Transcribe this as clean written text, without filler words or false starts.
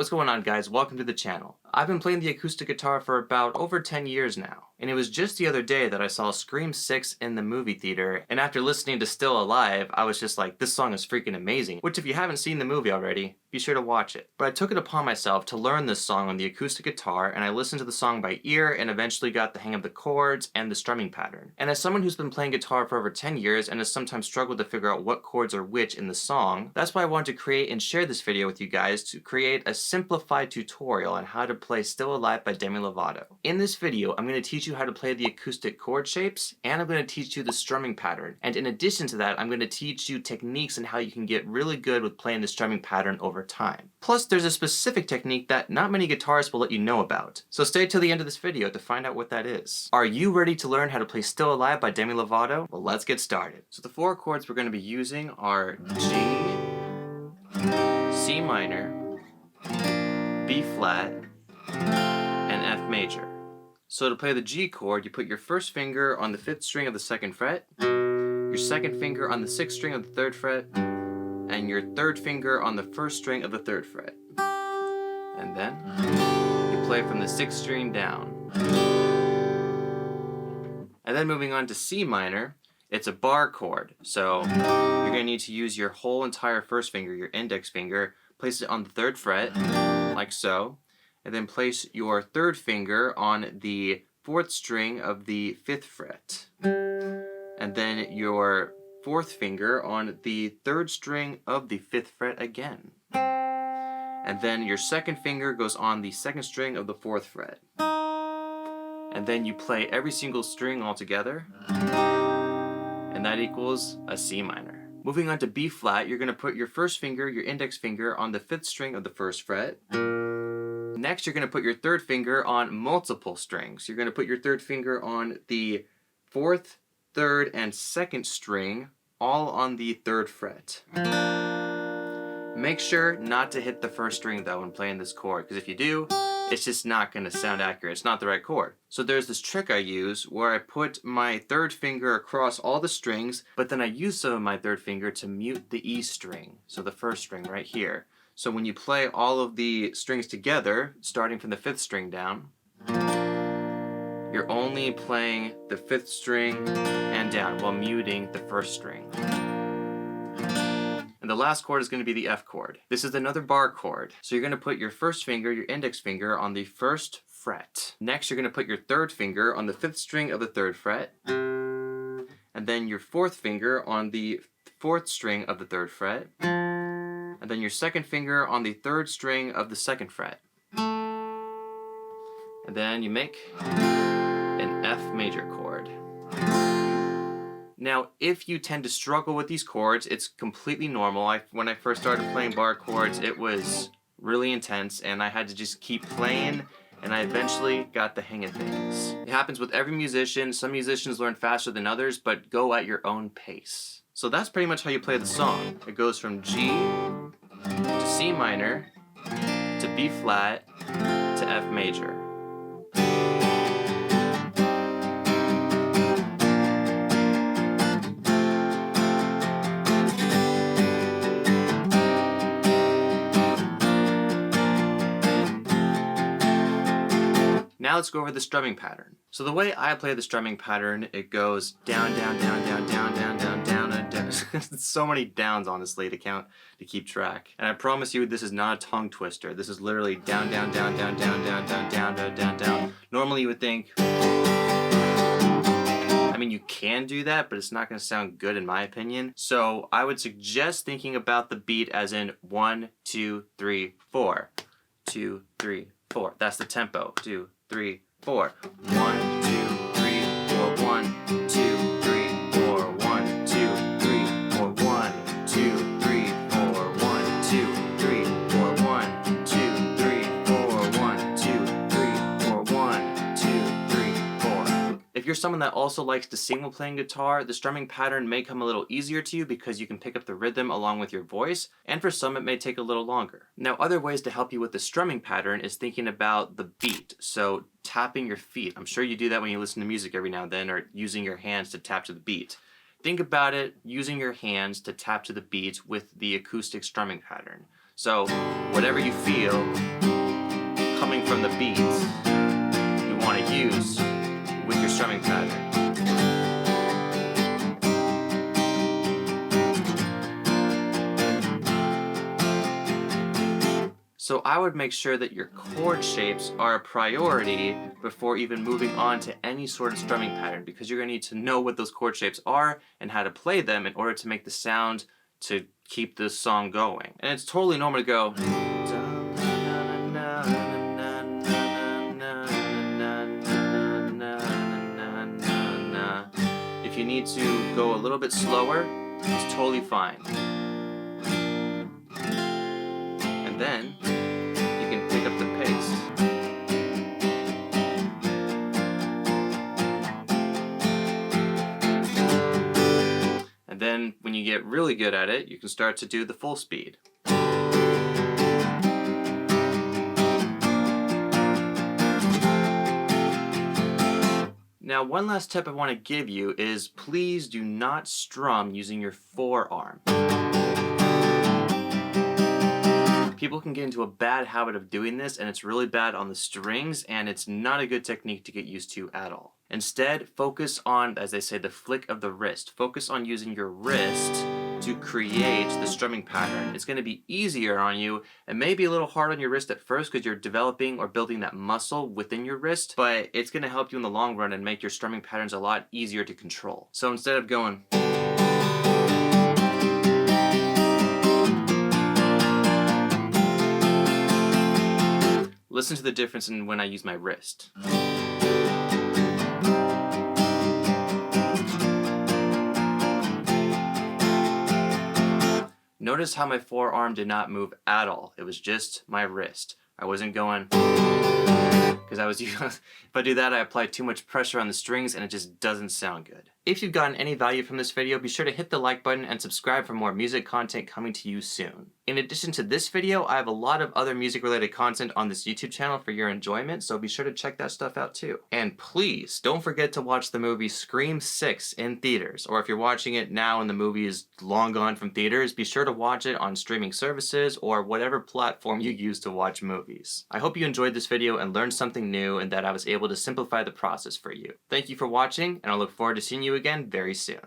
What's going on, guys? Welcome to the channel. I've been playing the acoustic guitar for about over 10 years now, and it was just the other day that I saw Scream 6 in the movie theater, and after listening to Still Alive, I was just like, this song is freaking amazing, which if you haven't seen the movie already, be sure to watch it. But I took it upon myself to learn this song on the acoustic guitar, and I listened to the song by ear and eventually got the hang of the chords and the strumming pattern. And as someone who's been playing guitar for over 10 years and has sometimes struggled to figure out what chords are which in the song, that's why I wanted to create and share this video with you guys to create a simplified tutorial on how to play Still Alive by Demi Lovato. In this video, I'm going to teach you how to play the acoustic chord shapes, and I'm going to teach you the strumming pattern. And in addition to that, I'm going to teach you techniques and how you can get really good with playing the strumming pattern over time. Plus, there's a specific technique that not many guitarists will let you know about. So stay till the end of this video to find out what that is. Are you ready to learn how to play Still Alive by Demi Lovato? Well, let's get started. So the four chords we're going to be using are G, C minor, B flat, and F major. So to play the G chord, you put your first finger on the 5th string of the 2nd fret, your second finger on the 6th string of the 3rd fret, and your third finger on the 1st string of the 3rd fret. And then you play from the 6th string down. And then moving on to C minor, it's a bar chord. So you're going to need to use your whole entire first finger, your index finger, place it on the 3rd fret, like so, and then place your 3rd finger on the 4th string of the 5th fret. And then your 4th finger on the 3rd string of the 5th fret again. And then your second finger goes on the 2nd string of the 4th fret. And then you play every single string all together, and that equals a C minor. Moving on to B flat, you're going to put your first finger, your index finger, on the 5th string of the 1st fret. Next, you're going to put your 3rd finger on multiple strings. You're going to put your 3rd finger on the 4th, 3rd, and 2nd string, all on the 3rd fret. Make sure not to hit the 1st string though when playing this chord, because if you do, it's just not going to sound accurate. It's not the right chord. So there's this trick I use where I put my 3rd finger across all the strings, but then I use some of my 3rd finger to mute the E string, so the 1st string right here. So when you play all of the strings together, starting from the 5th string down, you're only playing the 5th string and down while muting the 1st string. And the last chord is going to be the F chord. This is another bar chord. So you're going to put your first finger, your index finger, on the 1st fret. Next, you're going to put your 3rd finger on the 5th string of the 3rd fret. And then your 4th finger on the 4th string of the 3rd fret. And then your second finger on the 3rd string of the 2nd fret. And then you make an F major chord. Now, if you tend to struggle with these chords, it's completely normal. When I first started playing bar chords, it was really intense, and I had to just keep playing, and I eventually got the hang of things. It happens with every musician. Some musicians learn faster than others, but go at your own pace. So that's pretty much how you play the song. It goes from G to C minor to B flat to F major. Now let's go over the strumming pattern. So the way I play the strumming pattern, it goes down, down, down, down, down, down, down, down, and down. So many downs, honestly, to keep track. And I promise you, this is not a tongue twister. This is literally down, down, down, down, down, down, down, down, down, down, down. Normally you would think, I mean, you can do that, but it's not going to sound good in my opinion. So I would suggest thinking about the beat as in 1, 2, 3, 4. 2, 3, 4. That's the tempo. 2, 3, 4. 1, 2, 3, 4. 1, 2, 3, 4. 1, 2, 3, 4. 1, 2, 3, 4. 1, 2, 3, 4. 1, 2, 3, 4. 1, 2, 3, 4. 1, 2, 3, 4. If you're someone that also likes to sing while playing guitar, the strumming pattern may come a little easier to you because you can pick up the rhythm along with your voice, and for some it may take a little longer. Now, other ways to help you with the strumming pattern is thinking about the beat. So tapping your feet. I'm sure you do that when you listen to music every now and then, or using your hands to tap to the beat. Think about it using your hands to tap to the beat with the acoustic strumming pattern. So whatever you feel coming from the beat, you want to use with your strumming pattern. So I would make sure that your chord shapes are a priority before even moving on to any sort of strumming pattern, because you're going to need to know what those chord shapes are and how to play them in order to make the sound to keep this song going. And it's totally normal to go. If you need to go a little bit slower, it's totally fine. And then you can pick up the pace. And then when you get really good at it, you can start to do the full speed. Now, one last tip I want to give you is please do not strum using your forearm. People can get into a bad habit of doing this, and it's really bad on the strings, and it's not a good technique to get used to at all. Instead, focus on, as they say, the flick of the wrist. Focus on using your wrist to create the strumming pattern. It's going to be easier on you. It may be a little hard on your wrist at first because you're developing or building that muscle within your wrist, but it's going to help you in the long run and make your strumming patterns a lot easier to control. So instead of going... listen to the difference in when I use my wrist. Notice how my forearm did not move at all. It was just my wrist. I wasn't going... because I was if I do that, I apply too much pressure on the strings and it just doesn't sound good. If you've gotten any value from this video, be sure to hit the like button and subscribe for more music content coming to you soon. In addition to this video, I have a lot of other music related content on this YouTube channel for your enjoyment, so be sure to check that stuff out too. And please don't forget to watch the movie Scream 6 in theaters, or if you're watching it now and the movie is long gone from theaters, be sure to watch it on streaming services or whatever platform you use to watch movies. I hope you enjoyed this video and learned something new and that I was able to simplify the process for you. Thank you for watching, and I look forward to seeing you again very soon.